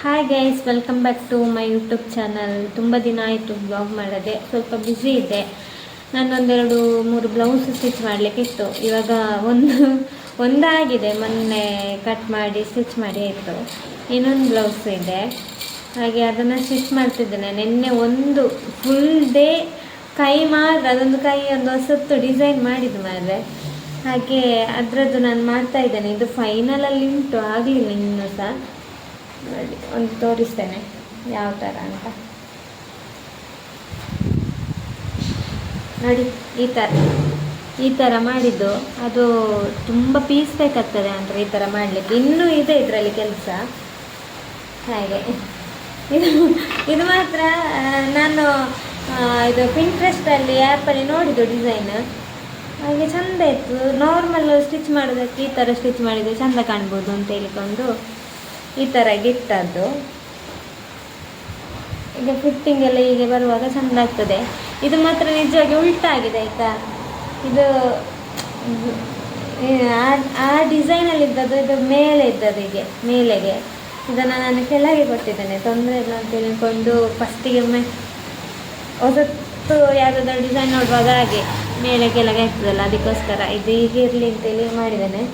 Hi guys, welcome back to my YouTube channel. ತುಂಬ ದಿನ ಆಯಿತು ಬ್ಲಾಗ್ ಮಾಡೋದೆ, ಸ್ವಲ್ಪ ಬ್ಯುಸಿ ಇದೆ. ನಾನೊಂದೆರಡು ಮೂರು ಬ್ಲೌಸ್ ಸ್ಟಿಚ್ ಮಾಡಲಿಕ್ಕಿತ್ತು. ಇವಾಗ ಒಂದಾಗಿದೆ, ಮೊನ್ನೆ ಕಟ್ ಮಾಡಿ ಸ್ಟಿಚ್ ಮಾಡಿ ಆಯಿತು. ಇನ್ನೊಂದು ಬ್ಲೌಸ್ ಇದೆ, ಹಾಗೆ ಅದನ್ನು ಸ್ಟಿಚ್ ಮಾಡ್ತಿದ್ದೇನೆ. ನಿನ್ನೆ ಒಂದು ಫುಲ್ ಡೇ ಕೈ ಮಾತ್ರ, ಅದೊಂದು ಕೈ ಒಂದು ಹೊಸತ್ತು ಡಿಸೈನ್ ಮಾಡಿದ್ದು ಮಾರೆ. ಹಾಗೆ ಅದರದ್ದು ನಾನು ಮಾಡ್ತಾ ಇದ್ದೇನೆ. ಇದು ಫೈನಲಲ್ಲಿ ಉಂಟು, ಆಗಲಿಲ್ಲ ಇನ್ನೂ ಸಹ. ನೋಡಿ, ಒಂದು ತೋರಿಸ್ತೇನೆ ಯಾವ ಥರ ಅಂತ. ನೋಡಿ, ಈ ಥರ ಮಾಡಿದ್ದು. ಅದು ತುಂಬ ಪೀಸ್ ಬೇಕಾಗ್ತದೆ ಅಂದರೆ ಈ ಥರ ಮಾಡಲಿಕ್ಕೆ. ಇನ್ನೂ ಇದೆ ಇದರಲ್ಲಿ ಕೆಲಸ. ಹಾಗೆ ಇದು ಮಾತ್ರ ನಾನು ಇದು ಪಿಂಟ್ರೆಸ್ಟಲ್ಲಿ ಆ್ಯಪಲ್ಲಿ ನೋಡಿದ್ದು ಡಿಸೈನ್. ಹಾಗೆ ಚೆಂದ ಇತ್ತು. ನಾರ್ಮಲ್ ಸ್ಟಿಚ್ ಮಾಡೋದಕ್ಕೆ ಈ ಥರ ಸ್ಟಿಚ್ ಮಾಡಿದರೆ ಚೆಂದ ಕಾಣ್ಬೋದು ಅಂತ ಹೇಳಿಕೊಂಡು ಈ ಥರ ಗಿಟ್ಟದ್ದು. ಈಗ ಫಿಟ್ಟಿಂಗ್ ಎಲ್ಲ ಹೀಗೆ ಬರುವಾಗ ಚೆಂದ ಆಗ್ತದೆ. ಇದು ಮಾತ್ರ ನಿಜವಾಗಿ ಉಲ್ಟಾಗಿದೆ ಆಯಿತಾ. ಇದು ಆ ಡಿಸೈನಲ್ಲಿ ಇದ್ದದ್ದು, ಇದು ಮೇಲೆ ಇದ್ದದ್ದು. ಹೀಗೆ ಮೇಲೆಗೆ ಇದನ್ನು ನಾನು ಕೆಳಗೆ ಕೊಟ್ಟಿದ್ದೇನೆ, ತೊಂದರೆ ಇಲ್ಲ ಅಂತ ಹೇಳಿಕೊಂಡು. ಫಸ್ಟಿಗೆ ಹೊಸತ್ತು ಯಾವುದಾದ್ರು ಡಿಸೈನ್ ನೋಡುವಾಗ ಹಾಗೆ ಮೇಲೆ ಕೆಳಗೆ ಆಗ್ತದಲ್ಲ, ಅದಕ್ಕೋಸ್ಕರ ಇದು ಹೀಗೆ ಇರಲಿ ಅಂತೇಳಿ ಮಾಡಿದ್ದೇನೆ.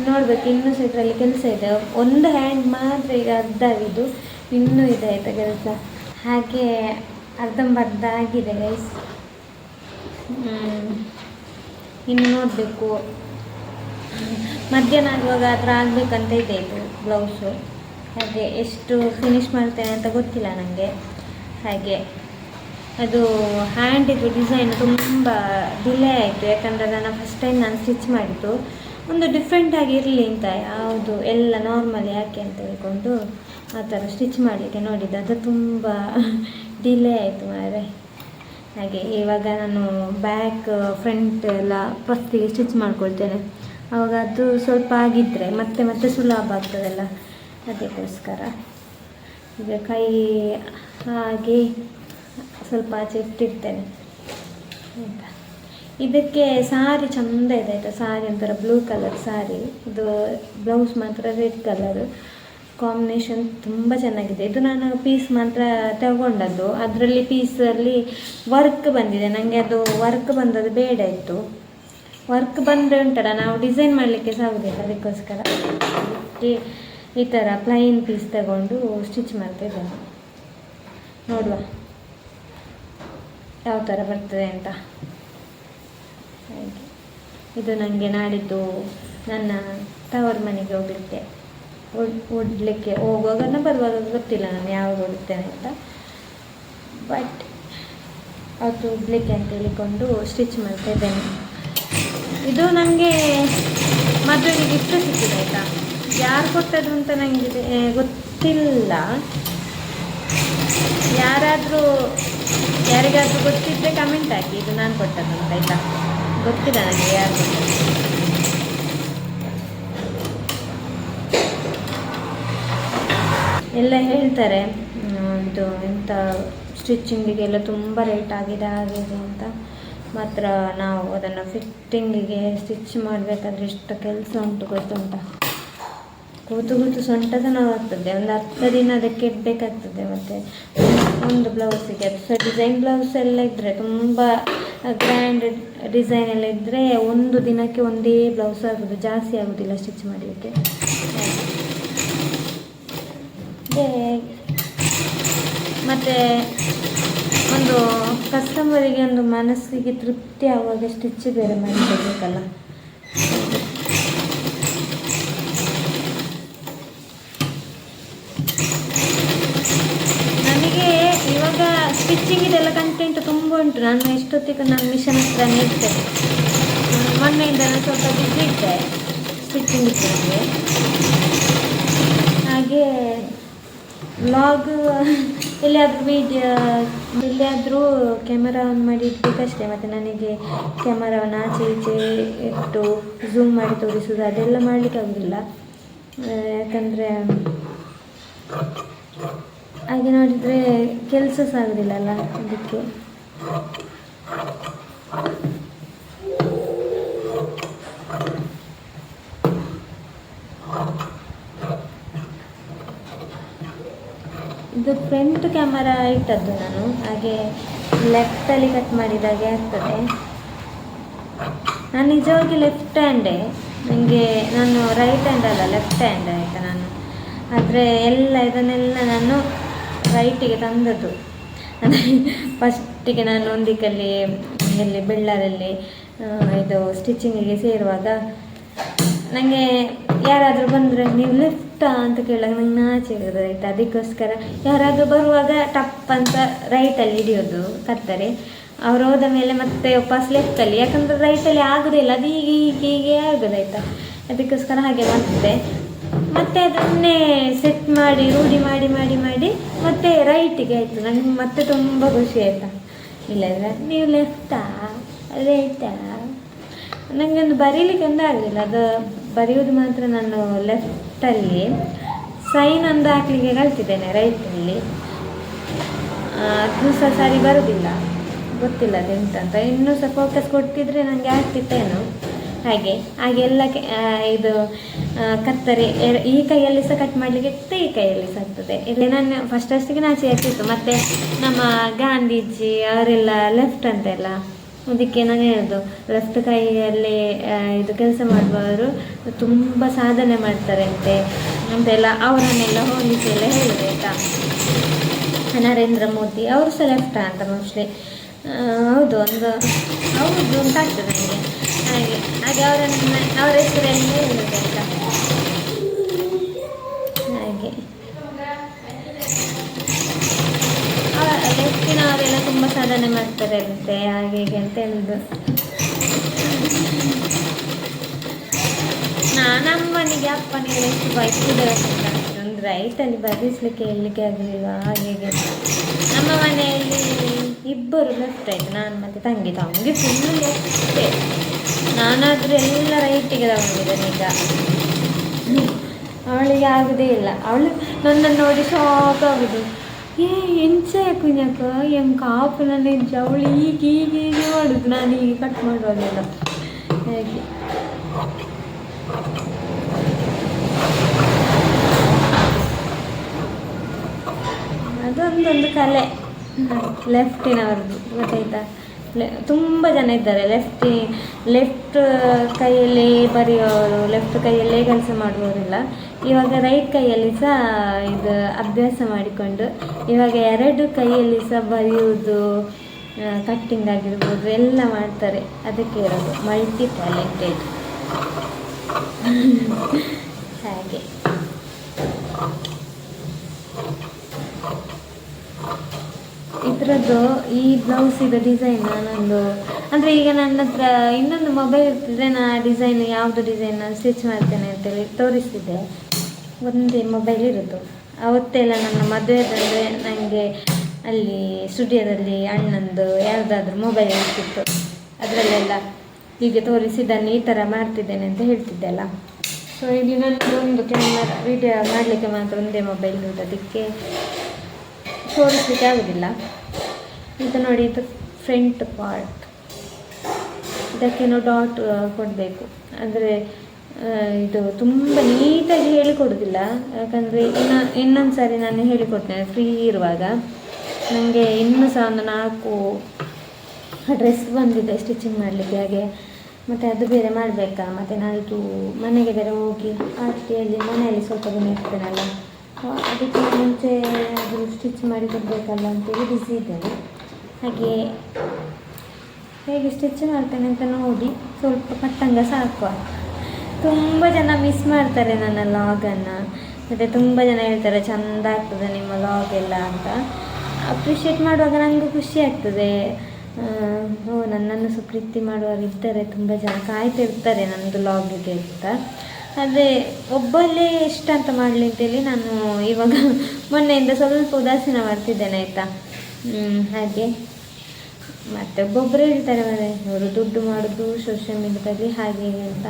ನೋಡ್ಬೇಕು, ಇನ್ನೂ ಸಹ ಇದರಲ್ಲಿ ಕೆಲಸ ಇದೆ. ಒಂದು ಹ್ಯಾಂಡ್ ಮಾತ್ರ ಈಗ ಅರ್ಧವಿದ್ದು, ಇನ್ನೂ ಇದೆ ಆಯಿತಾ ಕೆಲಸ. ಹಾಗೆ ಅರ್ಧಂಬರ್ಧ ಆಗಿದೆ ಗೈಸ್. ಇನ್ನು ನೋಡಬೇಕು, ಮಧ್ಯಾಹ್ನ ಆಗುವಾಗ ಆ ಥರ ಆಗಬೇಕಂತ ಇದೆ ಇದು ಬ್ಲೌಸು. ಹಾಗೆ ಎಷ್ಟು ಫಿನಿಶ್ ಮಾಡ್ತೇನೆ ಅಂತ ಗೊತ್ತಿಲ್ಲ ನನಗೆ. ಹಾಗೆ ಅದು ಹ್ಯಾಂಡಿದು ಡಿಸೈನ್ ತುಂಬ ಡಿಲೇ ಆಯಿತು, ಯಾಕಂದರೆ ನಾನು ಫಸ್ಟ್ ಟೈಮ್ ನಾನು ಸ್ಟಿಚ್ ಮಾಡಿದ್ದು. ಒಂದು ಡಿಫ್ರೆಂಟಾಗಿ ಇರಲಿ ಅಂತ, ಯಾವುದು ಎಲ್ಲ ನಾರ್ಮಲ್ ಯಾಕೆ ಅಂತ ಹೇಳ್ಕೊಂಡು ಆ ಥರ ಸ್ಟಿಚ್ ಮಾಡಲಿಕ್ಕೆ ನೋಡಿದ್ದು. ಅದು ತುಂಬ ಡಿಲೇ ಆಯಿತು ಮಾರೆ. ಹಾಗೆ ಇವಾಗ ನಾನು ಬ್ಯಾಕ್ ಫ್ರಂಟ್ ಎಲ್ಲ ಫಸ್ಟಿಗೆ ಸ್ಟಿಚ್ ಮಾಡ್ಕೊಳ್ತೇನೆ. ಆವಾಗ ಅದು ಸ್ವಲ್ಪ ಆಗಿದ್ದರೆ ಮತ್ತೆ ಸುಲಭ ಆಗ್ತದಲ್ಲ, ಅದಕ್ಕೋಸ್ಕರ. ಈಗ ಕೈ ಹಾಗೆ ಸ್ವಲ್ಪ ಆಚೆ ಇಟ್ಟಿರ್ತೇನೆ ಆಯಿತಾ. ಇದಕ್ಕೆ ಸಾರಿ ಚೆಂದ ಇದೆ ಆಯಿತಾ. ಸಾರಿ ಒಂಥರ ಬ್ಲೂ ಕಲರ್ ಸಾರಿ, ಇದು ಬ್ಲೌಸ್ ಮಾತ್ರ ರೆಡ್ ಕಲರ್ ಕಾಂಬಿನೇಷನ್ ತುಂಬ ಚೆನ್ನಾಗಿದೆ. ಇದು ನಾನು ಪೀಸ್ ಮಾತ್ರ ತಗೊಂಡದ್ದು. ಅದರಲ್ಲಿ ಪೀಸಲ್ಲಿ ವರ್ಕ್ ಬಂದಿದೆ. ನನಗೆ ಅದು ವರ್ಕ್ ಬಂದದ್ದು ಬೇಡ ಇತ್ತು. ವರ್ಕ್ ಬಂದರೆ ಉಂಟಲ್ಲ, ನಾವು ಡಿಸೈನ್ ಮಾಡಲಿಕ್ಕೆ ಸಹ ಆಗೋದಿಲ್ಲ. ಅದಕ್ಕೋಸ್ಕರ ಈ ಥರ ಪ್ಲೈನ್ ಪೀಸ್ ತಗೊಂಡು ಸ್ಟಿಚ್ ಮಾಡ್ತಿದ್ದೇನೆ. ನೋಡುವ ಯಾವ ಥರ ಬರ್ತದೆ ಅಂತ. ಹಾಗೆ ಇದು ನನಗೆ ನಾಡಿದ್ದು ನನ್ನ ತವರು ಮನೆಗೆ ಹೋಗಲಿಕ್ಕೆ ಉಡ್ಲಿಕ್ಕೆ ಹೋಗುವಾಗ ಬರುವಾಗ ಗೊತ್ತಿಲ್ಲ ನಾನು ಯಾವಾಗ ಉಡ್ತೇನೆ ಅಂತ. ಬಟ್ ಅದು ಉಡ್ಲಿಕ್ಕೆ ಅಂತ ಹೇಳಿಕೊಂಡು ಸ್ಟಿಚ್ ಮಾಡ್ತಾ ಇದ್ದೇನೆ. ಇದು ನನಗೆ ಮದುವೆಗೆ ಗಿಫ್ಟ್ ಸಿಕ್ಕಿದೆ ಆಯಿತಾ. ಯಾರು ಕೊಟ್ಟದ್ದು ಅಂತ ನನಗೆ ಗೊತ್ತಿಲ್ಲ. ಯಾರಿಗಾದರೂ ಗೊತ್ತಿದ್ದರೆ ಕಮೆಂಟ್ ಹಾಕಿ, ಇದು ನಾನು ಕೊಟ್ಟದ್ದು ಅಂತ ಆಯಿತಾ. ಗೊತ್ತಿಲ್ಲ ನನಗೆ ಯಾರು ಕೊಟ್ಟದ್ದು. ಎಲ್ಲ ಹೇಳ್ತಾರೆ ಇದು ಎಂಥ ಸ್ಟಿಚ್ಚಿಂಗಿಗೆಲ್ಲ ತುಂಬ ರೇಟ್ ಆಗಿದೆ ಅಂತ. ಮಾತ್ರ ನಾವು ಅದನ್ನು ಫಿಟ್ಟಿಂಗಿಗೆ ಸ್ಟಿಚ್ ಮಾಡಬೇಕಾದ್ರೆ ಎಷ್ಟು ಕೆಲಸ ಉಂಟು ಗೊತ್ತುಂಟ. ಕೂತು ಸೊಂಟ ನೋವಾಗ್ತದೆ. ಒಂದು 10 ದಿನ ಅದಕ್ಕೆ ಇಡಬೇಕಾಗ್ತದೆ. ಮತ್ತು ಒಂದು ಬ್ಲೌಸಿಗೆ ಅದು ಸಹ ಡಿಸೈನ್ ಬ್ಲೌಸ್ ಎಲ್ಲ ಇದ್ದರೆ, ತುಂಬ ಗ್ರ್ಯಾಂಡ್ ಡಿಸೈನ್ ಎಲ್ಲ ಇದ್ದರೆ ಒಂದು ದಿನಕ್ಕೆ ಒಂದೇ ಬ್ಲೌಸ್ ಆಗೋದು, ಜಾಸ್ತಿ ಆಗೋದಿಲ್ಲ ಸ್ಟಿಚ್ ಮಾಡಲಿಕ್ಕೆ. ಮತ್ತು ಒಂದು ಕಸ್ಟಮರಿಗೆ ಒಂದು ಮನಸ್ಸಿಗೆ ತೃಪ್ತಿ ಆಗುವಾಗ ಸ್ಟಿಚ್ ಬೇರೆ ಮಾಡಿಕೊಡ್ಬೇಕಲ್ಲ. ನನಗೆ ಇವಾಗ ಸ್ಟಿಚ್ಚಿಂಗಿದೆಲ್ಲ ಕಂಟೆಂಟ್ ತುಂಬ ಉಂಟು. ನಾನು ಎಷ್ಟೊತ್ತಿಗೆ ನಾನು ಮಿಷನ್ ಹತ್ರನೇ ಇರ್ತೇನೆ. ಮೊನ್ನೆಯಿಂದ ನಾನು ಸ್ವಲ್ಪ ಬಿಸಿ ಇದ್ದೆ, ಸ್ಟಿಚ್ಚಿಂಗ್ ಇತ್ತು ನನಗೆ. ಹಾಗೆ ವ್ಲಾಗ್ ಎಲ್ಲಿಯಾದರೂ ಕ್ಯಾಮರಾ ಆನ್ ಮಾಡಿ ಇಡಬೇಕಷ್ಟೇ. ಮತ್ತು ನನಗೆ ಕ್ಯಾಮರಾವನ್ನು ಆಚೆ ಈಚೆ ಇಟ್ಟು ಝೂಮ್ ಮಾಡಿ ತೋರಿಸೋದು ಅದೆಲ್ಲ ಮಾಡಲಿಕ್ಕೆ ಆಗೋದಿಲ್ಲ. ಯಾಕಂದರೆ ಹಾಗೆ ನೋಡಿದರೆ ಕೆಲಸ ಸಹ ಆಗೋದಿಲ್ಲಲ್ಲ, ಅದಕ್ಕೆ. ಇದು ಫ್ರಂಟ್ ಕ್ಯಾಮರಾ ಇಟ್ಟದ್ದು ನಾನು, ಹಾಗೆ ಲೆಫ್ಟಲ್ಲಿ ಕಟ್ ಮಾಡಿದಾಗೆ ಆಗ್ತದೆ. ನಾನು ನಿಜವಾಗಿ ಲೆಫ್ಟ್ ಹ್ಯಾಂಡೇ, ನಾನು ರೈಟ್ ಹ್ಯಾಂಡ್ ಅಲ್ಲ, ಲೆಫ್ಟ್ ಹ್ಯಾಂಡ್ ಆಯಿತಾ ನಾನು. ಆದರೆ ಇದನ್ನೆಲ್ಲ ನಾನು ರೈಟಿಗೆ ತಂದದ್ದು. ಅಂದರೆ ಫಸ್ಟಿಗೆ ನಾನು ಒಂದಿಕ್ಕಲ್ಲಿ ಇಲ್ಲಿ ಬೆಳ್ಳಾರಲ್ಲಿ ಇದು ಸ್ಟಿಚಿಂಗಿಗೆ ಸೇರುವಾಗ ನನಗೆ ಯಾರಾದರೂ ಬಂದರೆ ನೀವು ಲೆಫ್ಟಾ ಅಂತ ಕೇಳಾಗ ನಂಗೆ ನಾಚೆ ಇರೋದು ಆಯಿತಾ. ಅದಕ್ಕೋಸ್ಕರ ಯಾರಾದರೂ ಬರುವಾಗ ಟಪ್ ಅಂತ ರೈಟಲ್ಲಿ ಹಿಡಿಯೋದು ಕತ್ತರಿ. ಅವ್ರು ಹೋದ ಮೇಲೆ ಮತ್ತೆ ವಾಪಸ್ ಲೆಫ್ಟಲ್ಲಿ, ಯಾಕಂದರೆ ರೈಟಲ್ಲಿ ಆಗೋದಿಲ್ಲ, ಅದು ಹೀಗೆ ಆಗೋದಾಯ್ತಾ. ಅದಕ್ಕೋಸ್ಕರ ಹಾಗೆ ಮತ್ತೆ ಅದನ್ನೇ ಸೆಟ್ ಮಾಡಿ ರೂಢಿ ಮಾಡಿ ಮಾಡಿ ಮಾಡಿ ಮತ್ತೆ ರೈಟಿಗೆ ಆಯಿತು. ನನಗೆ ಮತ್ತೆ ತುಂಬ ಖುಷಿ ಆಯಿತಾ. ಇಲ್ಲದ್ರೆ ನೀವು ಲೆಫ್ಟಾ ರೈಟಾ, ನನಗೆ ಒಂದು ಬರೀಲಿಕ್ಕೆ ಒಂದು ಆಗಲಿಲ್ಲ. ಅದು ಬರೆಯೋದು ಮಾತ್ರ ನಾನು ಲೆಫ್ಟಲ್ಲಿ ಸೈನ್ ಒಂದು ಹಾಕಲಿಕ್ಕೆ ಕಲ್ತಿದ್ದೇನೆ ರೈಟಲ್ಲಿ. ಅದು ಸರಿ ಬರೋದಿಲ್ಲ, ಗೊತ್ತಿಲ್ಲ ಅದೆಂತಂತ. ಇನ್ನೂ ಸಹ ಫೋಕಸ್ ಕೊಟ್ಟಿದ್ರೆ ನನಗೆ ಆಗ್ತಿತ್ತೇನೋ. ಹಾಗೆ ಎಲ್ಲ ಇದು ಕತ್ತರಿ ಈ ಕೈಯಲ್ಲಿ ಸಹ ಕಟ್ ಮಾಡಲಿಕ್ಕೆ ಇತ್ತು, ಈ ಕೈಯಲ್ಲಿ ಸಹ ಆಗ್ತದೆ. ಇಲ್ಲಿ ನಾನು ಫಸ್ಟಿಗೆ ನಾಚೆ ಆಗ್ತಿತ್ತು. ಮತ್ತು ನಮ್ಮ ಗಾಂಧೀಜಿ ಅವರೆಲ್ಲ ಲೆಫ್ಟ್ ಅಂತೆಲ್ಲ, ಅದಕ್ಕೆ ನಾನು ಹೇಳೋದು ಲೆಫ್ಟ್ ಕೈಯಲ್ಲಿ ಇದು ಕೆಲಸ ಮಾಡುವವರು ತುಂಬ ಸಾಧನೆ ಮಾಡ್ತಾರೆ ಅಂತೆಲ್ಲ ಅವರನ್ನೆಲ್ಲ ಹೋಲಿಸಿ ಎಲ್ಲ ಹೇಳಿದೆ ಆಯಿತಾ. ನರೇಂದ್ರ ಮೋದಿ ಅವರು ಸಹ ಲೆಫ್ಟ ಅಂತ ಮೋಸ್ಟ್ಲಿ, ಹೌದು ಅಂತ ಆಗ್ತದೆ ನನಗೆ. ಹಾಗೆ ಅವರ ಹೆಸರಲ್ಲಿ ಹೇಳಿದೆ ಆಯಿತಾ. ಹಾಗೆ ಲೆಫ್ಟಿನವರೆಲ್ಲ ತುಂಬ ಸಾಧನೆ ಮಾಡ್ತಾರೆ ಅಂತೆ, ಹಾಗೆ ಅಂತ ಹೇಳಿದ್ರು. ನಮ್ಮನಿಗೆ ಅಪ್ಪನಿಗೆ ಎಷ್ಟು ಬೈಸಿದ್ದೇವೆ ಅಂತ ರೈಟಲ್ಲಿ ಬರೆಸಲಿಕ್ಕೆ ಹೇಳಲಿಕ್ಕೆ ಆಗಲಿಲ್ಲ. ಹಾಗೆ ನಮ್ಮ ಮನೆಯಲ್ಲಿ ಇಬ್ಬರು ಲೆಫ್ಟ್ ಆಯಿತು, ನಾನು ಮತ್ತು ತಂಗಿ ಫುಲ್ಲು ಲೆಫ್ಟೇ. ನಾನಾದರೂ ಎಲ್ಲ ರೈಟಿಗೆ ತಗೊಂಡಿದ್ದೇನೆ. ಈಗ ಅವಳಿಗೆ ಆಗೋದೇ ಇಲ್ಲ. ಅವಳು ನನ್ನನ್ನು ನೋಡಿ ಶಾಕ್ ಆಗೋದು. ಎಂಚ ಕುഞ്ഞಕ ಕಾಪು ನನ್ನ ಎಂಚ, ಅವಳು ಹೀಗೆ ಮಾಡೋದು, ನಾನು ಹೀಗೆ ಕಟ್ ಮಾಡುವಾಗೆಲ್ಲ. ಹಾಗೆ ಅದೊಂದೊಂದು ಕಲೆ ಲೆಫ್ಟಿನವ್ರದ್ದು, ಗೊತ್ತಾಯ್ತಾ. ತುಂಬ ಜನ ಇದ್ದಾರೆ ಲೆಫ್ಟ್ ಕೈಯಲ್ಲೇ ಬರೆಯೋರು, ಲೆಫ್ಟ್ ಕೈಯಲ್ಲೇ ಕೆಲಸ ಮಾಡುವವರೆಲ್ಲ ಇವಾಗ ರೈಟ್ ಕೈಯಲ್ಲಿ ಸಹ ಇದು ಅಭ್ಯಾಸ ಮಾಡಿಕೊಂಡು ಇವಾಗ ಎರಡು ಕೈಯಲ್ಲಿ ಸಹ ಬರೆಯುವುದು, ಕಟ್ಟಿಂಗ್ ಆಗಿರ್ಬೋದು ಎಲ್ಲ ಮಾಡ್ತಾರೆ. ಅದಕ್ಕೆ ಇರೋದು ಮಲ್ಟಿ ಟ್ಯಾಲೆಂಟೆಡ್. ಹಾಗೆ ಇದರದ್ದು ಈ ಬ್ಲೌಸಿದು ಡಿಸೈನ್ ನಾನೊಂದು ಅಂದರೆ ಈಗ ನನ್ನ ಹತ್ರ ಇನ್ನೊಂದು ಮೊಬೈಲ್ ಇರ್ತಿದ್ರೆ ನಾನು ಆ ಡಿಸೈನ್ ಯಾವುದು ಡಿಸೈನ್ ನಾನು ಸ್ಟಿಚ್ ಮಾಡ್ತೇನೆ ಅಂತೇಳಿ ತೋರಿಸ್ತಿದ್ದೆ. ಒಂದೇ ಮೊಬೈಲ್ ಇರೋದು. ಅವತ್ತೆಲ್ಲ ನನ್ನ ಮದುವೆದಂದರೆ ನನಗೆ ಅಲ್ಲಿ ಸ್ಟುಡಿಯೋದಲ್ಲಿ ಅಣ್ಣಂದು ಯಾವುದಾದ್ರೂ ಮೊಬೈಲ್ ಇರ್ತಿತ್ತು, ಅದರಲ್ಲೆಲ್ಲ ಹೀಗೆ ತೋರಿಸಿದ್ದನ್ನು ಈ ಥರ ಮಾಡ್ತಿದ್ದೇನೆ ಅಂತ ಹೇಳ್ತಿದ್ದೆ ಅಲ್ಲ. ಸೊ ಇಲ್ಲಿ ನನ್ನದು ಒಂದು ಕ್ಯಾಮರಾ ವಿಡಿಯೋ ಮಾಡಲಿಕ್ಕೆ ಮಾತ್ರ ಒಂದೇ ಮೊಬೈಲ್ ಇರೋದು, ಅದಕ್ಕೆ ತೋರಿಸ್ಲಿಕ್ಕೆ ಆಗೋದಿಲ್ಲ. ಇದು ನೋಡಿ, ಇದು ಫ್ರಂಟ್ ಪಾರ್ಟ್, ಇದಕ್ಕೇನೋ ಡಾಟ್ ಕೊಡಬೇಕು. ಅಂದರೆ ಇದು ತುಂಬ ನೀಟಾಗಿ ಹೇಳಿಕೊಡೋದಿಲ್ಲ, ಯಾಕಂದರೆ ಇನ್ನೊಂದು ಸಾರಿ ನಾನು ಹೇಳಿಕೊಡ್ತೇನೆ ಫ್ರೀ ಇರುವಾಗ. ನನಗೆ ಇನ್ನೂ ಸಹ ಒಂದು 4 ಡ್ರೆಸ್ ಬಂದಿದೆ ಸ್ಟಿಚಿಂಗ್ ಮಾಡಲಿಕ್ಕೆ. ಹಾಗೆ ಮತ್ತು ಅದು ಬೇರೆ ಮಾಡಬೇಕಾ, ಮತ್ತು ನಾಳಿದ್ದು ಮನೆಗೆ ಬೇರೆ ಹೋಗಿ ಪಾರ್ಟಿಯಲ್ಲಿ ಮನೆಯಲ್ಲಿ ಸ್ವಲ್ಪ ದಿನ ಇರ್ತೇನಲ್ಲ, ಅದಕ್ಕೆ ಮುಂಚೆ ಅದು ಸ್ಟಿಚ್ ಮಾಡಿ ಕೊಡಬೇಕಲ್ಲ ಅಂತೇಳಿ ಬಿಸಿ ಇದ್ದೇನೆ. ಹಾಗೆ ಹೇಗೆ ಸ್ಟಿಚ್ ಮಾಡ್ತೇನೆ ಅಂತ ನೋಡಿ ಸ್ವಲ್ಪ ಕಟ್ಟಂಗ ಸಾಕು. ತುಂಬ ಜನ ಮಿಸ್ ಮಾಡ್ತಾರೆ ನನ್ನ ಲಾಗನ್ನು, ಮತ್ತು ತುಂಬ ಜನ ಹೇಳ್ತಾರೆ ಚೆಂದ ಆಗ್ತದೆ ನಿಮ್ಮ ಲಾಗ್ ಎಲ್ಲ ಅಂತ. ಅಪ್ರಿಷಿಯೇಟ್ ಮಾಡುವಾಗ ನನಗೂ ಖುಷಿ ಆಗ್ತದೆ. ನನ್ನನ್ನು ಸಹ ಪ್ರೀತಿ ಮಾಡುವವರಿದ್ದಾರೆ, ತುಂಬ ಜನ ಕಾಯ್ತಿರ್ತಾರೆ ನನ್ನದು ಲಾಗಿಗೆ ಅಂತ. ಆದರೆ ಒಬ್ಬಲ್ಲೇ ಎಷ್ಟು ಅಂತ ಮಾಡಲಿ ಅಂತೇಳಿ ನಾನು ಇವಾಗ ಮೊನ್ನೆಯಿಂದ ಸ್ವಲ್ಪ ಉದಾಸೀನ ಮಾಡ್ತಿದ್ದೇನೆ ಆಯಿತಾ. ಹಾಗೆ ಮತ್ತು ಒಬ್ಬೊಬ್ಬರು ಹೇಳ್ತಾರೆ ಅವರು ದುಡ್ಡು ಮಾಡೋದು ಸೋಷಿಯಲ್ ಮೀಡಿಯಾದಲ್ಲಿ ಹಾಗೆ ಅಂತ.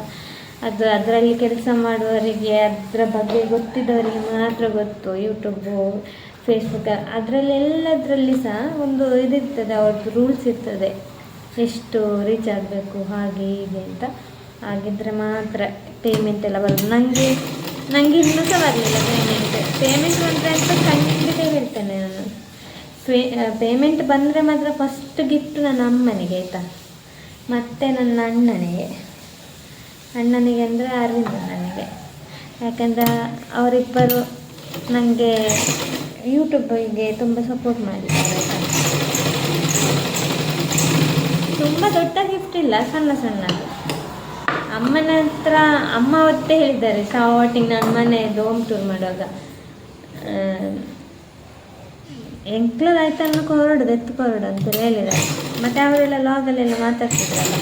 ಅದರಲ್ಲಿ ಕೆಲಸ ಮಾಡುವವರಿಗೆ ಅದರ ಬಗ್ಗೆ ಗೊತ್ತಿದ್ದವರಿಗೆ ಮಾತ್ರ ಗೊತ್ತು. ಯೂಟ್ಯೂಬು, ಫೇಸ್ಬುಕ್ ಅದರಲ್ಲೆಲ್ಲದರಲ್ಲಿ ಸಹ ಒಂದು ಇದಿರ್ತದೆ, ಅವ್ರದ್ದು ರೂಲ್ಸ್ ಇರ್ತದೆ, ಎಷ್ಟು ರೀಚ್ ಆಗಬೇಕು ಹಾಗೆ ಹೀಗೆ ಅಂತ. ಹಾಗಿದ್ದರೆ ಮಾತ್ರ ಪೇಮೆಂಟ್ ಎಲ್ಲ ಬರೋದು. ನನಗೆ ಇನ್ನೂ ಸಹ ಬರಲಿಲ್ಲ ಪೇಮೆಂಟ್ ಅಂದರೆ ಅಂತ ಖಂಡಿತ ಹೇಳ್ತೇನೆ ಪೇಮೆಂಟ್ ಬಂದರೆ ಮಾತ್ರ ಫಸ್ಟ್ ಗಿಫ್ಟ್ ನನ್ನ ಅಮ್ಮನಿಗೆ ಆಯಿತಾ, ಮತ್ತು ನನ್ನ ಅಣ್ಣನಿಗೆ ಅಂದರೆ ಅರವಿಂದ ನನಗೆ. ಯಾಕಂದರೆ ಅವರಿಬ್ಬರು ನನಗೆ ಯೂಟ್ಯೂಬಿಗೆ ತುಂಬ ಸಪೋರ್ಟ್ ಮಾಡಿದ್ದಾರೆ. ತುಂಬ ದೊಡ್ಡ ಗಿಫ್ಟ್ ಇಲ್ಲ, ಸಣ್ಣ ಸಣ್ಣದು. ಅಮ್ಮನ ಹತ್ರ ಅಮ್ಮ ಅವತ್ತೇ ಹೇಳಿದ್ದಾರೆ ಸ್ಟಾರ್ಟಿಂಗ್ ನನ್ನ ಮನೆಯದು ಹೋಮ್ ಟೂರ್ ಮಾಡುವಾಗ, ಎಂಕ್ಲದಾಯ್ತು ಅನ್ನೋಕೆ ಎತ್ಕೊರಡು ಅಂತೇಳಿ ಹೇಳಿದ್ದಾರೆ. ಮತ್ತು ಅವರೆಲ್ಲ ಲಾಗಲ್ಲೆಲ್ಲ ಮಾತಾಡ್ತಿದ್ರಲ್ಲ,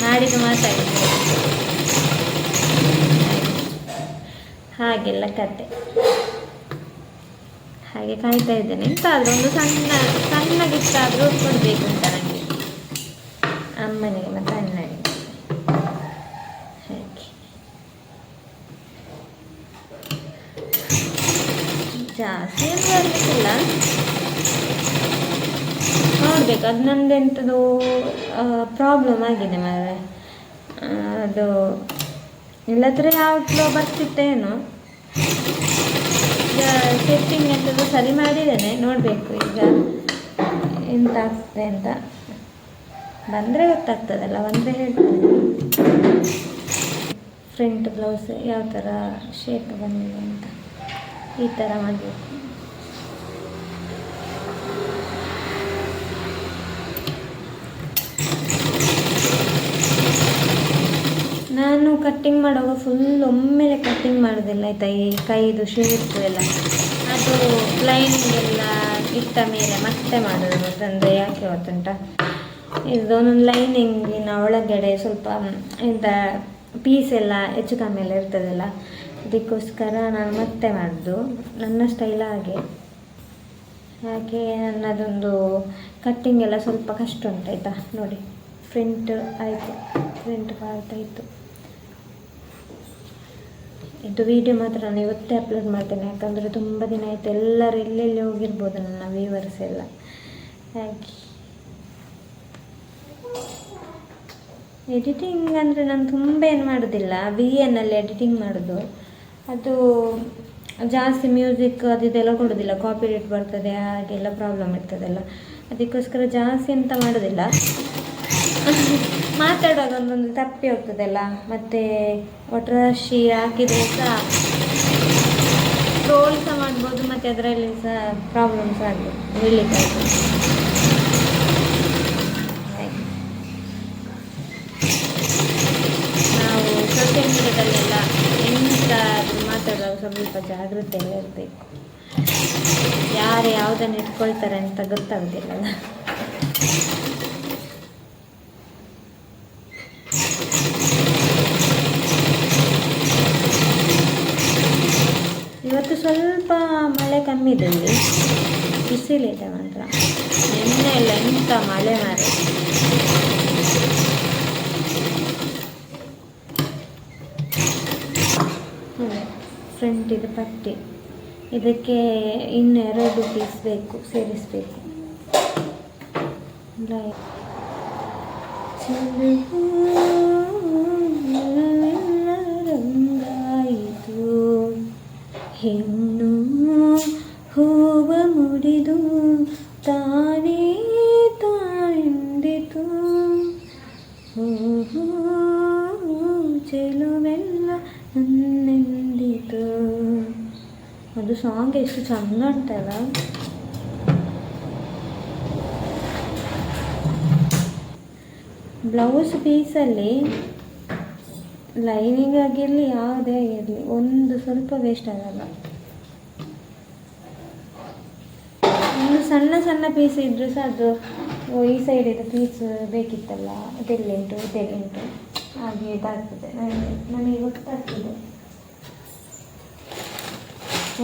ನಾಡಿದ್ದು ಮಾತಾಡಿದ್ರು, ಹಾಗೆಲ್ಲ ಕತೆ. ಹಾಗೆ ಕಾಯ್ತಾ ಇದ್ದೇನೆ, ಎಂತಾದರೂ ಒಂದು ಸಣ್ಣ ಗಿಫ್ಟ್ ಆದರೂ ಕೊಡಬೇಕು ಅಂತ ನನಗೆ, ಅಮ್ಮನಿಗೆ ಮತ್ತು ಅಣ್ಣನಿಗೆ. ಹಾಗೆ ಜಾಸ್ತಿ ಏನು ಬರಲಿಕ್ಕಿಲ್ಲ, ನೋಡಬೇಕು. ಅದು ನಂದು ಎಂಥದ್ದು ಪ್ರಾಬ್ಲಮ್ ಆಗಿದೆ ಮಾರೆ, ಅದು ಇಲ್ಲದ್ರೆ ಯಾವತ್ತೋ ಬರ್ತಿತ್ತೇನೋ. ಈಗ ಸೆಟ್ಟಿಂಗ್ ಎಂಥದ್ದು ಸರಿ ಮಾಡಿದ್ದೇನೆ, ನೋಡಬೇಕು ಈಗ ಎಂತ ಆಗ್ತದೆ ಅಂತ. ಬಂದರೆ ಗೊತ್ತಾಗ್ತದಲ್ಲ, ಬಂದರೆ ಹೇಳ್ತೇನೆ. ಫ್ರಂಟ್ ಬ್ಲೌಸ್ ಯಾವ ಥರ ಶೇಪ್ ಬಂದಿದೆ ಅಂತ ಈ ಥರ ಮಾಡಬೇಕು. ನಾನು ಕಟ್ಟಿಂಗ್ ಮಾಡುವಾಗ ಫುಲ್ ಒಮ್ಮೆಲೆ ಕಟ್ಟಿಂಗ್ ಮಾಡೋದಿಲ್ಲ ಆಯಿತಾ. ಈ ಕೈದು ಶೇಪ್ ಎಲ್ಲ ಅದು ಲೈನಿಂಗೆಲ್ಲ ಇಟ್ಟ ಮೇಲೆ ಮತ್ತೆ ಮಾಡೋದು. ಅಂದರೆ ಯಾಕೆ ಗೊತ್ತುಂಟ, ಇದೊಂದೊಂದು ಲೈನಿಂಗಿನ ಒಳಗಡೆ ಸ್ವಲ್ಪ ಇಂಥ ಪೀಸ್ ಎಲ್ಲ ಹೆಚ್ಚು ಕಮ್ಮಿ ಎಲ್ಲ ಇರ್ತದಲ್ಲ, ಅದಕ್ಕೋಸ್ಕರ ನಾನು ಮತ್ತೆ ಮಾಡೋದು. ನನ್ನ ಸ್ಟೈಲ್ ಹಾಗೆ ನನ್ನದೊಂದು ಕಟ್ಟಿಂಗ್ ಎಲ್ಲ ಸ್ವಲ್ಪ ಕಷ್ಟ ಉಂಟಾಯ್ತಾ. ನೋಡಿ ಫ್ರಂಟ್ ಆಯಿತು, ಫ್ರಂಟ್ ಪಾರ್ಟ್ ಆಯಿತು. ಇದು ವಿಡಿಯೋ ಮಾತ್ರ ನಾನು ಇವತ್ತೇ ಅಪ್ಲೋಡ್ ಮಾಡ್ತೇನೆ, ಯಾಕಂದರೆ ತುಂಬ ದಿನ ಆಯಿತು. ಎಲ್ಲರೂ ಎಲ್ಲೆಲ್ಲಿ ಹೋಗಿರ್ಬೋದು ನನ್ನ ವ್ಯೂವರ್ಸ್ ಎಲ್ಲ. ಹಾಗೆ ಎಡಿಟಿಂಗ್ ಅಂದರೆ ನಾನು ತುಂಬ ಏನು ಮಾಡೋದಿಲ್ಲ, VN ಅಲ್ಲಿ ಎಡಿಟಿಂಗ್ ಮಾಡೋದು. ಅದು ಜಾಸ್ತಿ ಮ್ಯೂಸಿಕ್ ಅದು ಇದೆಲ್ಲ ಕೊಡೋದಿಲ್ಲ, ಕಾಪಿರೈಟ್ ಬರ್ತದೆ, ಹಾಗೆಲ್ಲ ಪ್ರಾಬ್ಲಮ್ ಇರ್ತದಲ್ಲ. ಅದಕ್ಕೋಸ್ಕರ ಜಾಸ್ತಿ ಎಂತ ಮಾಡೋದಿಲ್ಲ. ಮಾತಾಡುವಾಗ ಒಂದೊಂದು ತಪ್ಪಿ ಹೋಗ್ತದಲ್ಲ, ಮತ್ತು ಒಟ್ರಾಶಿ ಹಾಕಿದರೆ ಸಹ ಟ್ರೋಲ್ ಸಹ ಮಾಡ್ಬೋದು, ಮತ್ತು ಅದರಲ್ಲಿ ಸಹ ಪ್ರಾಬ್ಲಮ್ಸ್ ಆಗ್ಬೋದು, ಹೇಳಲಿಕ್ಕಾಗ್ತದೆ. ನಾವು ಸೋಷಿಯಲ್ ಮೀಡಿಯಾದಲ್ಲೆಲ್ಲ ಎಂತಾದರೂ ಮಾತಾಡುವಾಗ ಸ್ವಲ್ಪ ಜಾಗೃತೆಯಲ್ಲೇ ಇರಬೇಕು. ಯಾರು ಯಾವುದನ್ನು ಇಟ್ಕೊಳ್ತಾರೆ ಅಂತ ಗೊತ್ತಾಗೋದಿಲ್ಲಲ್ಲ. ಇವತ್ತು ಸ್ವಲ್ಪ ಮಳೆ ಕಮ್ಮಿ ಇದೆ, ಇಲ್ಲಿ ಬಿಸಿಲಿದೆ ಮಾತ್ರ. ನಿನ್ನೆ ಎಲ್ಲ ಎಂಥ ಮಳೆ ಮಾರೆ. ಫ್ರಂಟ್ ಇದು ಪಟ್ಟಿ, ಇದಕ್ಕೆ ಇನ್ನು 2 ಪೀಸ್ ಬೇಕು, ಸೇರಿಸಬೇಕು. ರಂಗಾಯಿತು ಹೆಣ್ಣು ಹೂವ ಮುಡಿದು ತಾನೇ ತಾಳೆಂದಿತು, ಹೂವು ಚೆಲುವೆಲ್ಲ ನನ್ನೆಂದಿತು. ಅದು ಸಾಂಗ್ ಎಷ್ಟು ಚಂದ ಉಂಟಲ್ಲ. ಬ್ಲೌಸ್ ಪೀಸಲ್ಲಿ ಲೈನಿಂಗ್ ಆಗಿರಲಿ ಯಾವುದೇ ಆಗಿರಲಿ ಒಂದು ಸ್ವಲ್ಪ ವೇಸ್ಟ್ ಆಗಲ್ಲ. ಒಂದು ಸಣ್ಣ ಸಣ್ಣ ಪೀಸ್ ಇದ್ದರೂ ಸಹ ಅದು ಈ ಸೈಡಿದು ಪೀಸ್ ಬೇಕಿತ್ತಲ್ಲ, ಇದೆಲ್ಲುಂಟು ಹಾಗೆ ಇದಾಗ್ತದೆ. ನನಗೆ ಗೊತ್ತಾಗ್ತದೆ,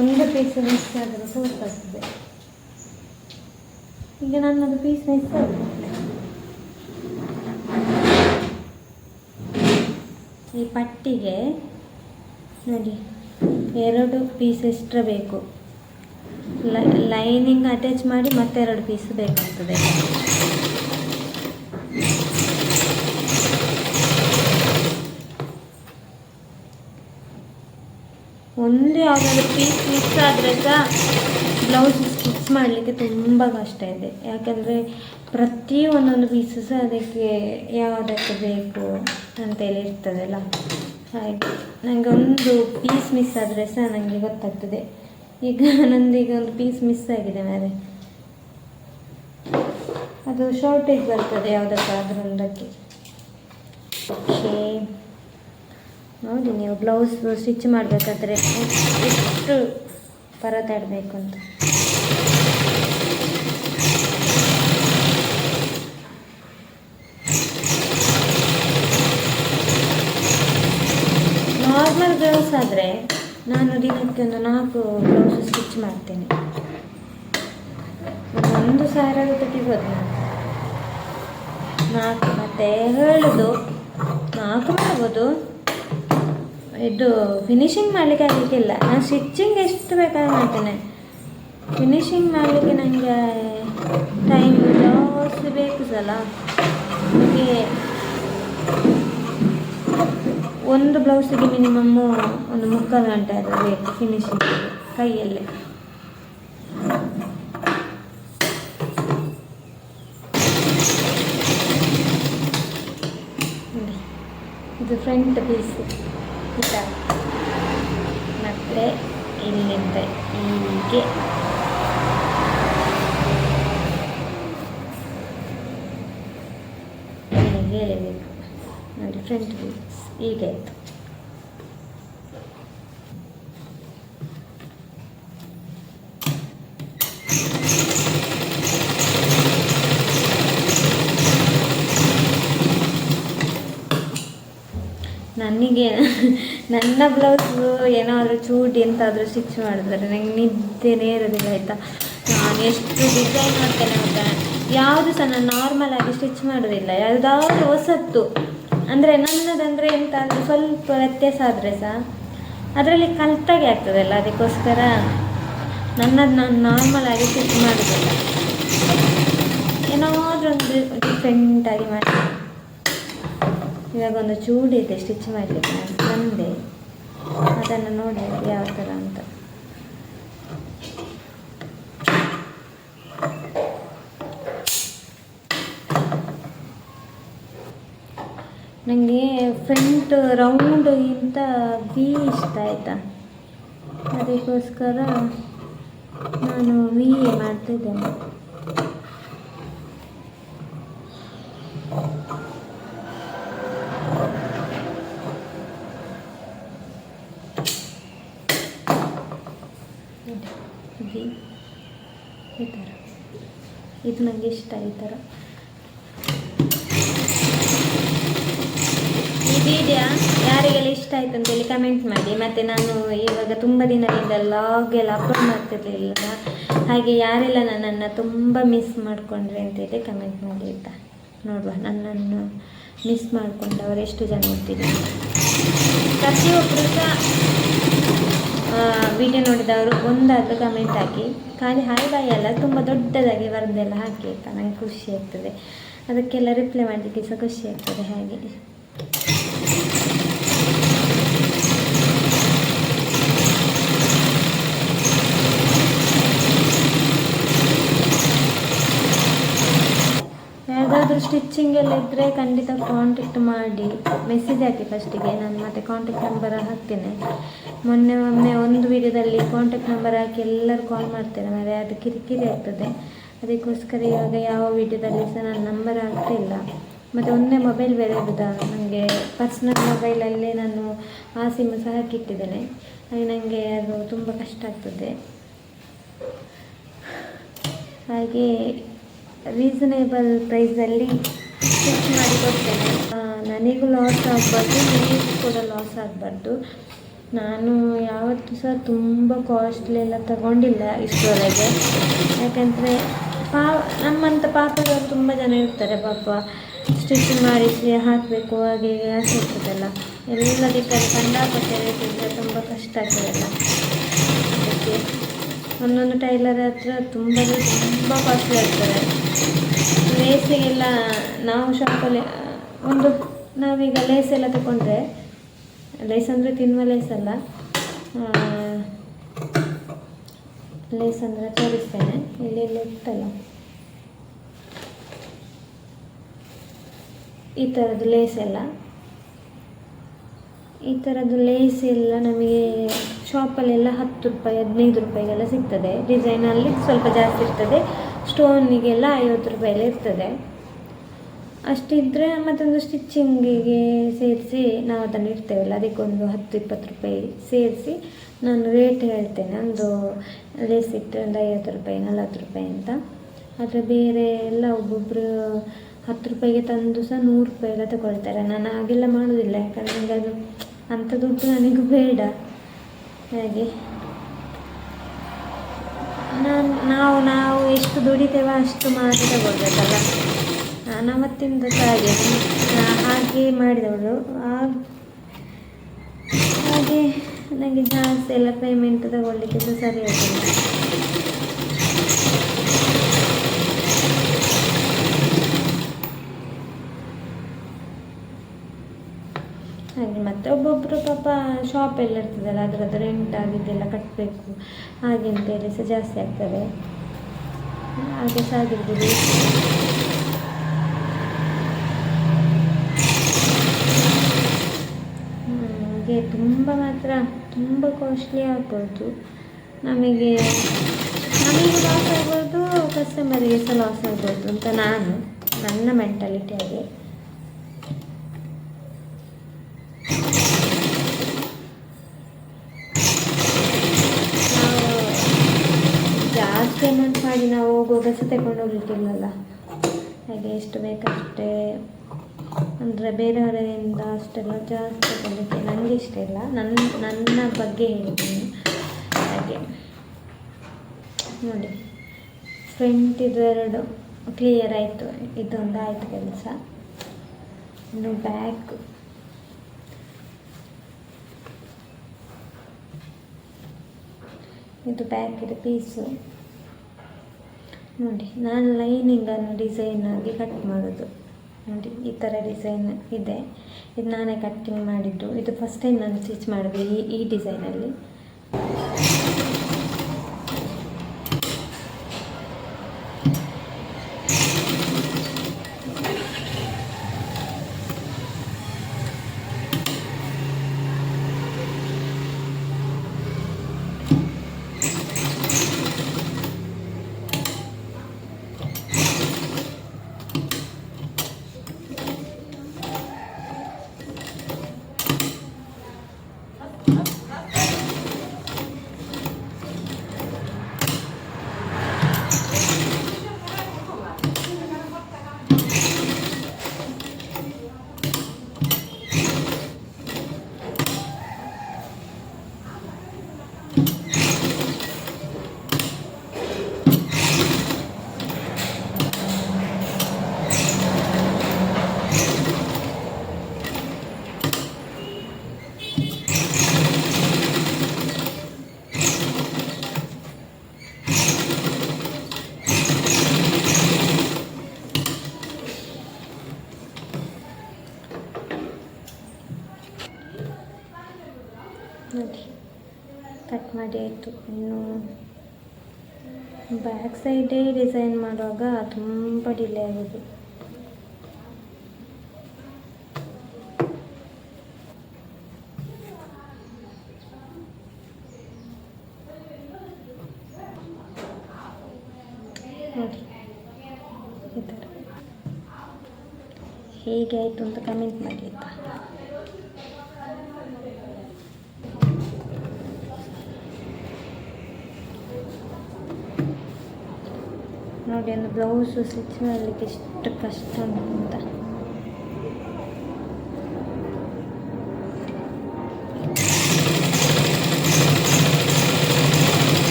ಒಂದು ಪೀಸ್ ಮಿಸ್ ಆದರೂ ಸಹ ಗೊತ್ತಾಗ್ತದೆ. ಈಗ ನನ್ನದು ಪೀಸ್ ಮಿಸ್ ಆಗುತ್ತೆ. ಈ ಪಟ್ಟಿಗೆ ನೋಡಿ 2 ಪೀಸ್ ಎಕ್ಸ್ಟ್ರಾ ಬೇಕು. ಲೈನಿಂಗ್ ಅಟ್ಯಾಚ್ ಮಾಡಿ ಮತ್ತೆ 2 ಪೀಸ್ ಬೇಕಾಗ್ತದೆ. ಒಂದು ಯಾವುದಾದ್ರೂ ಪೀಸ್ ಮಿಸ್ ಆದರೆ ಸಹ ಬ್ಲೌಸ್ ಸ್ಟಿಚ್ ಮಾಡಲಿಕ್ಕೆ ತುಂಬ ಕಷ್ಟ ಇದೆ. ಯಾಕಂದರೆ ಪ್ರತಿ ಒಂದೊಂದು ಪೀಸು ಸಹ ಅದಕ್ಕೆ ಯಾವುದಕ್ಕೆ ಬೇಕು ಅಂತೇಳಿ ಇರ್ತದಲ್ಲ. ಹಾಗೆ ನನಗೆ ಒಂದು ಪೀಸ್ ಮಿಸ್ ಆದರೆ ಸಹ ನನಗೆ ಗೊತ್ತಾಗ್ತದೆ. ಈಗ ನಂದೀಗ ಒಂದು ಪೀಸ್ ಮಿಸ್ ಆಗಿದೆ ಮಾರೆ, ಅದು ಶಾರ್ಟೇಜ್ ಬರ್ತದೆ ಯಾವುದಕ್ಕಾದ್ರೂ ಒಂದಕ್ಕೆ. ಓಕೆ, ನೋಡಿ ನೀವು ಬ್ಲೌಸ್ ಸ್ಟಿಚ್ ಮಾಡಬೇಕಾದ್ರೆ ಎಷ್ಟು ಪರದಾಡಬೇಕು ಅಂತ. ನಾರ್ಮಲ್ ಬ್ಲೌಸ್ ಆದರೆ ನಾನು ದಿನಕ್ಕೆ ಒಂದು 4 ಬ್ಲೌಸ್ ಸ್ಟಿಚ್ ಮಾಡ್ತೇನೆ. 1,000 ತೆಗಿಬೋದು ನಾನು 4. ಮತ್ತು ಹೇಳೋದು 4 ಮಾಡ್ಬೋದು, ಇದು ಫಿನಿಶಿಂಗ್ ಮಾಡಲಿಕ್ಕೆ ಆಗಲಿಕ್ಕಿಲ್ಲ. ನಾನು ಸ್ಟಿಚ್ಚಿಂಗ್ ಎಷ್ಟು ಬೇಕಾದ್ರೂ ಮಾಡ್ತೇನೆ, ಫಿನಿಶಿಂಗ್ ಮಾಡಲಿಕ್ಕೆ ನನಗೆ ಟೈಮ್ ಜಾಸ್ತಿ ಬೇಕು ಸಲ. ನನಗೆ ಒಂದು ಬ್ಲೌಸಿಗೆ ಮಿನಿಮಮ್ಮು ಒಂದು 3/4 ಗಂಟೆ ಆದರೂ ಬೇಕು ಫಿನಿಶಿಂಗ್ ಕೈಯಲ್ಲೇ. ಇದು ಫ್ರಂಟ್ ಪೀಸ್ ಇಷ್ಟ. ಮತ್ತು ಇಲ್ಲಿಂದ ಹೀಗೆ ಎಳೆಯಬೇಕು ನೋಡಿ. ಫ್ರಂಟ್ ಪೀಸ್ ಹೀಗೆ ಆಯಿತು. ನನಗೆ ನನ್ನ ಬ್ಲೌಸು ಏನಾದರೂ ಚೂಡಿ ಎಂತಾದರೂ ಸ್ಟಿಚ್ ಮಾಡಿದ್ರೆ ನನಗೆ ನಿದ್ದೆನೇ ಇರೋದಿಲ್ಲ ಆಯಿತಾ. ನಾನು ಎಷ್ಟು ಡಿಸೈನ್ ಮಾಡ್ತೇನೆ ಗೊತ್ತಾ, ಯಾವುದು ಸಹ ನಾನು ನಾರ್ಮಲಾಗಿ ಸ್ಟಿಚ್ ಮಾಡೋದಿಲ್ಲ. ಯಾವುದಾದ್ರೂ ಹೊಸತ್ತು ಅಂದರೆ ನನ್ನದಂದರೆ ಎಂತಾದರೂ ಸ್ವಲ್ಪ ವ್ಯತ್ಯಾಸ ಆದರೆ ಸಹ ಅದರಲ್ಲಿ ಕಲ್ತಾಗೆ ಆಗ್ತದಲ್ಲ, ಅದಕ್ಕೋಸ್ಕರ ನನ್ನದು ನಾನು ನಾರ್ಮಲಾಗಿ ಸ್ಟಿಚ್ ಮಾಡೋದಿಲ್ಲ. ಏನಾದರೂ ಒಂದು ಡಿಫ್ರೆಂಟಾಗಿ ಮಾಡಿ. ಇವಾಗ ಒಂದು ಚೂಡಿ ಇದೆ ಸ್ಟಿಚ್ ಮಾಡಲಿಕ್ಕೆ, ನಾನು ತಂದೆ ಅದನ್ನು ನೋಡಿ ಯಾವ ಥರ ಅಂತ. ನನಗೆ ಫ್ರಂಟ್ ರೌಂಡ್ಗಿಂತ ವಿ ಇಷ್ಟ ಆಯಿತಾ, ಅದಕ್ಕೋಸ್ಕರ ನಾನು ವಿ ಮಾಡ್ತಿದ್ದೇನೆ. ಈ ಥರ ಇದು ನನಗೆ ಇಷ್ಟ. ಈ ಥರ ಈ ವಿಡಿಯೋ ಯಾರಿಗೆಲ್ಲ ಇಷ್ಟ ಆಯಿತು ಅಂತೇಳಿ ಕಮೆಂಟ್ ಮಾಡಿ. ಮತ್ತು ನಾನು ಇವಾಗ ತುಂಬ ದಿನದಿಂದ ಲಾಗ್ ಎಲ್ಲ ಅಪ್ಲೋಡ್ ಮಾಡ್ತಿರ್ಲಿಲ್ಲ, ಹಾಗೆ ಯಾರೆಲ್ಲ ನನ್ನನ್ನು ತುಂಬ ಮಿಸ್ ಮಾಡಿಕೊಂಡ್ರೆ ಅಂತೇಳಿ ಕಮೆಂಟ್ ಮಾಡಿ ಆಯಿತಾ. ನೋಡುವ ನನ್ನನ್ನು ಮಿಸ್ ಮಾಡಿಕೊಂಡವರು ಎಷ್ಟು ಜನ ಇರ್ತಿದ್ದೀನಿ. ಪ್ರತಿಯೊಬ್ಬರು ಸಹ ವಿಡಿಯೋ ನೋಡಿದವರು ಒಂದಾದರೂ ಕಮೆಂಟ್ ಹಾಕಿ, ಖಾಲಿ ಹಾಯ್ ಬಾಯ್ ಅಲ್ಲ, ತುಂಬ ದೊಡ್ಡದಾಗಿ ಬರೆದೆಲ್ಲ ಹಾಕಿ ಆಯಿತಾ. ನನಗೆ ಖುಷಿ ಆಗ್ತದೆ, ಅದಕ್ಕೆಲ್ಲ ರಿಪ್ಲೈ ಮಾಡಲಿಕ್ಕೆ ಸಹ ಖುಷಿ ಆಗ್ತದೆ. ಹಾಗೆ ಯಾವುದಾದ್ರೂ ಸ್ಟಿಚ್ಚಿಂಗ್ ಎಲ್ಲ ಇದ್ದರೆ ಖಂಡಿತ ಕಾಂಟ್ಯಾಕ್ಟ್ ಮಾಡಿ, ಮೆಸೇಜ್ ಹಾಕಿ ಫಸ್ಟಿಗೆ. ನಾನು ಮತ್ತೆ ಕಾಂಟ್ಯಾಕ್ಟ್ ನಂಬರ್ ಹಾಕ್ತೇನೆ. ಮೊನ್ನೆ ಒಮ್ಮೆ ಒಂದು ವಿಡಿಯೋದಲ್ಲಿ ಕಾಂಟ್ಯಾಕ್ಟ್ ನಂಬರ್ ಹಾಕಿ ಎಲ್ಲರೂ ಕಾಲ್ ಮಾಡ್ತೇನೆ ಮಾರೆ, ಅದು ಕಿರಿಕಿರಿ ಆಗ್ತದೆ. ಅದಕ್ಕೋಸ್ಕರ ಇವಾಗ ಯಾವ ವಿಡಿಯೋದಲ್ಲಿ ಸಹ ನಾನು ನಂಬರ್ ಹಾಕ್ತಿಲ್ಲ. ಮತ್ತು ಒಂದೇ ಮೊಬೈಲ್ ಬೇರೆ ಇರೋದಾ ನನಗೆ, ಪರ್ಸ್ನಲ್ ಮೊಬೈಲಲ್ಲಿ ನಾನು ಆ ಸಿಮ್ ಸಹ ಹಾಕಿಟ್ಟಿದ್ದೇನೆ. ಹಾಗೆ ನನಗೆ ಅದು ತುಂಬ ಕಷ್ಟ ಆಗ್ತದೆ. ಹಾಗೆ ರೀಸನೇಬಲ್ ಪ್ರೈಸಲ್ಲಿ ಸ್ಟಿಚ್ ಮಾಡಿ ಕೊಡ್ತೇನೆ. ನನಗೂ ಲಾಸ್ ಆಗಬಾರ್ದು, ನಿಮಗೂ ಕೂಡ ಲಾಸ್ ಆಗಬಾರ್ದು. ನಾನು ಯಾವತ್ತೂ ಸಹ ತುಂಬ ಕಾಸ್ಟ್ಲಿ ಎಲ್ಲ ತಗೊಂಡಿಲ್ಲ ಇಷ್ಟರವರೆಗೆ. ಯಾಕಂದರೆ ನಮ್ಮಂಥ ಪಾಪದವರು ತುಂಬ ಜನ ಇರ್ತಾರೆ ಪಾಪ, ಸ್ಟಿಚ್ ಮಾಡಿಸಿ ಹಾಕಬೇಕು ಹಾಗೆ ಆಸೆ ಇರ್ತದಲ್ಲ. ಎಲ್ಲದಕ್ಕೆ ಕಂಡಾಪಟ್ಟೆ ರೇಟ್ ಇದ್ದರೆ ತುಂಬ ಕಷ್ಟ ಆಗ್ತದಲ್ಲ. ಅದಕ್ಕೆ ಒಂದೊಂದು ಟೈಲರ್ ಹತ್ರ ತುಂಬ ಕಾಸ್ಟ್ಲಿ ಆಗ್ತದೆ. ಲೇಸಿಗೆಲ್ಲ ನಾವು ಶಾಪಲ್ಲಿ ನಾವೀಗ ಲೇಸ್ ಎಲ್ಲ ತಗೊಂಡ್ರೆ, ಲೇಸ್ ಅಂದರೆ ತಿನ್ನುವ ಲೇಸ್ ಅಲ್ಲ, ಲೇಸ್ ಅಂದರೆ ತೋರಿಸ್ತೇನೆ. ಇಲ್ಲಿ ಇತ್ತಲ್ಲ ಈ ಥರದ್ದು ಲೇಸ್ ಎಲ್ಲ, ಈ ಥರದ್ದು ಲೇಸ್ ಎಲ್ಲ ನಮಗೆ ಶಾಪಲ್ಲೆಲ್ಲ 10 ರೂಪಾಯಿ 15 ರೂಪಾಯಿಗೆಲ್ಲ ಸಿಗ್ತದೆ. ಡಿಸೈನಲ್ಲಿ ಸ್ವಲ್ಪ ಜಾಸ್ತಿ ಇರ್ತದೆ, ಸ್ಟೋನಿಗೆಲ್ಲ 50 ರೂಪಾಯಲ್ಲಿ ಇರ್ತದೆ. ಅಷ್ಟಿದ್ದರೆ ಮತ್ತೊಂದು ಸ್ಟಿಚ್ಚಿಂಗಿಗೆ ಸೇರಿಸಿ ನಾವು ಅದನ್ನು ಇಡ್ತೇವಲ್ಲ, ಅದಕ್ಕೊಂದು 10-20 ರೂಪಾಯಿ ಸೇರಿಸಿ ನಾನು ರೇಟ್ ಹೇಳ್ತೇನೆ. ಒಂದು ಲೇಸ್ ಇಟ್ಟರೆ ಒಂದು 50 ರೂಪಾಯಿ 40 ರೂಪಾಯಿ ಅಂತ. ಆದರೆ ಬೇರೆ ಎಲ್ಲ ಒಬ್ಬೊಬ್ಬರು 10 ರೂಪಾಯಿಗೆ ತಂದು ಸಹ 100 ರೂಪಾಯಿ ಎಲ್ಲ ತಗೊಳ್ತಾರೆ. ನಾನು ಹಾಗೆಲ್ಲ ಮಾಡೋದಿಲ್ಲ, ಯಾಕಂದರೆ ನನಗೆ ಅದು ಅಂಥ ದುಡ್ಡು ನನಗೂ ಬೇಡ. ಹಾಗೆ ನಾವು ಎಷ್ಟು ದುಡಿತೇವೋ ಅಷ್ಟು ಮಾತ್ರ ತಗೊಳ್ಬೇಕಲ್ಲ. ನಾವತ್ತಿಂದ ಹಾಗೆ ಮಾಡಿದವಳು. ಹಾಗೆ ನನಗೆ ಜಾಸ್ತಿ ಎಲ್ಲ ಪೇಮೆಂಟ್ ತಗೊಳ್ಳಿಕ್ಕೆ ಸರಿ ಆಗಿಲ್ಲ. ಹಾಗೆ ಮತ್ತು ಒಬ್ಬೊಬ್ಬರು ಪಾಪ ಶಾಪೆಲ್ಲ ಇರ್ತದಲ್ಲ, ಅದರದ್ದು ರೆಂಟ್ ಆಗಿದ್ದೆಲ್ಲ ಕಟ್ಟಬೇಕು, ಹಾಗೆ ಅಂತೇಳಿ ಸಹ ಜಾಸ್ತಿ ಆಗ್ತದೆ. ಹಾಗೆ ಸಹ ಆಗಿರ್ಬೋದು. ಹಾಗೆ ತುಂಬ ಕಾಸ್ಟ್ಲಿ ಆಗ್ಬೋದು. ನಮಗೆ ಲಾಸ್ ಆಗ್ಬೋದು, ಕಸ್ಟಮರಿಗೆ ಸಹ ಲಾಸ್ ಆಗ್ಬೋದು ಅಂತ ನನ್ನ ಮೆಂಟಾಲಿಟಿ ಹಾಗೆ. ಜಾಸ್ತಿ ಅಮೌಂಟ್ ಮಾಡಿ ನಾವು ಹೋಗುವಾಗ ಸಹ ತಗೊಂಡು ಹೋಗ್ಲಿಕ್ಕಿಲ್ಲಲ್ಲ. ಹಾಗೆ ಎಷ್ಟು ಬೇಕಷ್ಟೇ, ಅಂದರೆ ಬೇರೆಯವರಿಂದ ಅಷ್ಟೆಲ್ಲ ಜಾಸ್ತಿ ತಗೊಳ್ಳಿಕ್ಕೆ ನನಗೆ ಇಷ್ಟ ಇಲ್ಲ. ನನ್ನ ಬಗ್ಗೆ ಹೇಳ್ತೀನಿ. ಹಾಗೆ ನೋಡಿ, ಫ್ರಂಟ್ ಇದು 2 ಕ್ಲಿಯರ್ ಆಯಿತು, ಇದೊಂದು ಆಯಿತು ಕೆಲಸ. ಇನ್ನು ಬ್ಯಾಕ್ ಇದು ಬ್ಯಾಕಿದ ಪೀಸು ನೋಡಿ. ನಾನು ಲೈನಿಂಗನ್ನು ಡಿಸೈನ್ ಆಗಿ ಕಟ್ ಮಾಡೋದು ನೋಡಿ. ಈ ಥರ ಡಿಸೈನ್ ಇದೆ, ಇದು ನಾನೇ ಕಟ್ಟಿಂಗ್ ಮಾಡಿದ್ದು. ಇದು ಫಸ್ಟ್ ಟೈಮ್ ನಾನು ಸ್ಟಿಚ್ ಮಾಡಿದೆ ಈ ಡಿಸೈನಲ್ಲಿ. ನೋಡಿ ಕಟ್ ಮಾಡಿ ಆಯಿತು. ಇನ್ನು ಬ್ಯಾಕ್ ಸೈಡೇ ಡಿಸೈನ್ ಮಾಡುವಾಗ ತುಂಬ ಡಿಲೇ ಆಗೋದು. ನೋಡಿ ಈ ಥರ ಹೇಗೆ ಆಯಿತು ಅಂತ ಕಮೆಂಟ್ ಮಾಡಿ ಆಯಿತಾ. ನೋಡಿ ಒಂದು ಬ್ಲೌಸು ಸ್ಟಿಚ್ ಮಾಡಲಿಕ್ಕೆ ಎಷ್ಟು ಕಷ್ಟ ಅಂತ.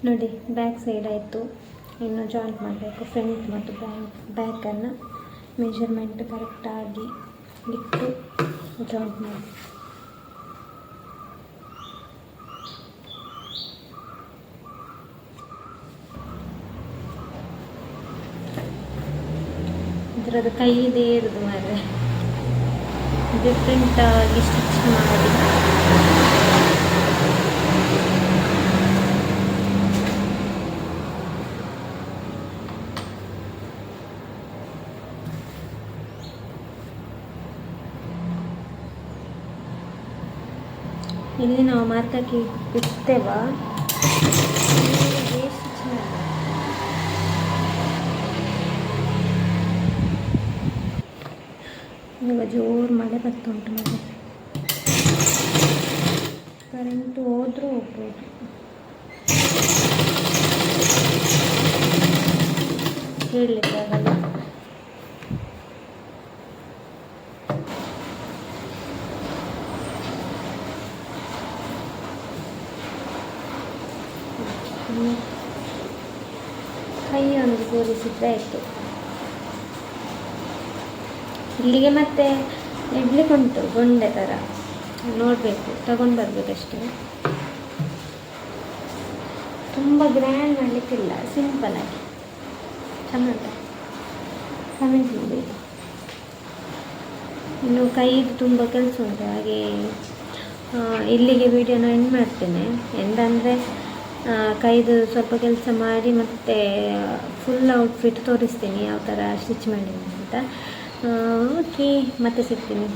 ನೋಡಿ ಬ್ಯಾಕ್ ಸೈಡ್ ಆಯಿತು. ಇನ್ನು ಜಾಯಿಂಟ್ ಮಾಡಬೇಕು. ಫ್ರಂಟ್ ಮತ್ತು ಬ್ಯಾಕನ್ನು ಮೆಜರ್ಮೆಂಟ್ ಕರೆಕ್ಟಾಗಿ ಇಟ್ಟು ಜಾಯಿಂಟ್ ಮಾಡಿ. ಇದರದ್ದು ಕೈಯಿದೇ ಇರೋದು ಮಾರೆ, ಡಿಫ್ರೆಂಟಾಗಿ ಸ್ಟಿಚ್ ಮಾಡಿ ಇಲ್ಲಿ ನಾವು ಮಾರ್ಕ್ ಹಾಕಿ ಬಿಡ್ತೇವ. ಇವಾಗ ಜೋರು ಮಳೆ ಬರ್ತಾ ಉಂಟು. ಮಳೆ ಕರೆಂಟು ಹೋದ್ರೂ ಹೋಗ್ಬೋದು. ಹೇಳಲಿಕ್ಕಾಗಲ್ಲ. ಕೈಯೊಂದು ಕೂರಿಸಿದ್ರೆ ಆಯಿತು. ಇಲ್ಲಿಗೆ ಮತ್ತೆ ಇಡ್ಲಿಕ್ಕೆ ಉಂಟು ಗೊಂಡೆ ಥರ, ನೋಡಬೇಕು, ತಗೊಂಡು ಬರಬೇಕಷ್ಟೇ. ತುಂಬ ಗ್ರ್ಯಾಂಡ್ ಮಾಡಲಿಕ್ಕಿಲ್ಲ, ಸಿಂಪಲಾಗಿ ಚೆಂದ ಕಮೆಂಟ್ ಮಾಡಿ. ಇನ್ನು ಕೈದು ತುಂಬ ಕೆಲಸ ಉಂಟು, ಹಾಗೆ ಇಲ್ಲಿಗೆ ವಿಡಿಯೋನ ಎಂಡ್ ಮಾಡ್ತೇನೆ. ಎಂದಂದರೆ ಕೈದು ಸ್ವಲ್ಪ ಕೆಲಸ ಮಾಡಿ ಮತ್ತೆ ಫುಲ್ ಔಟ್ಫಿಟ್ ತೋರಿಸ್ತೀನಿ ಯಾವ ಥರ ಸ್ಟಿಚ್ ಮಾಡಿದ್ದೀನಿ ಅಂತ. ಓಕೆ, ಮತ್ತೆ ಸಿಗ್ತೀನಿ.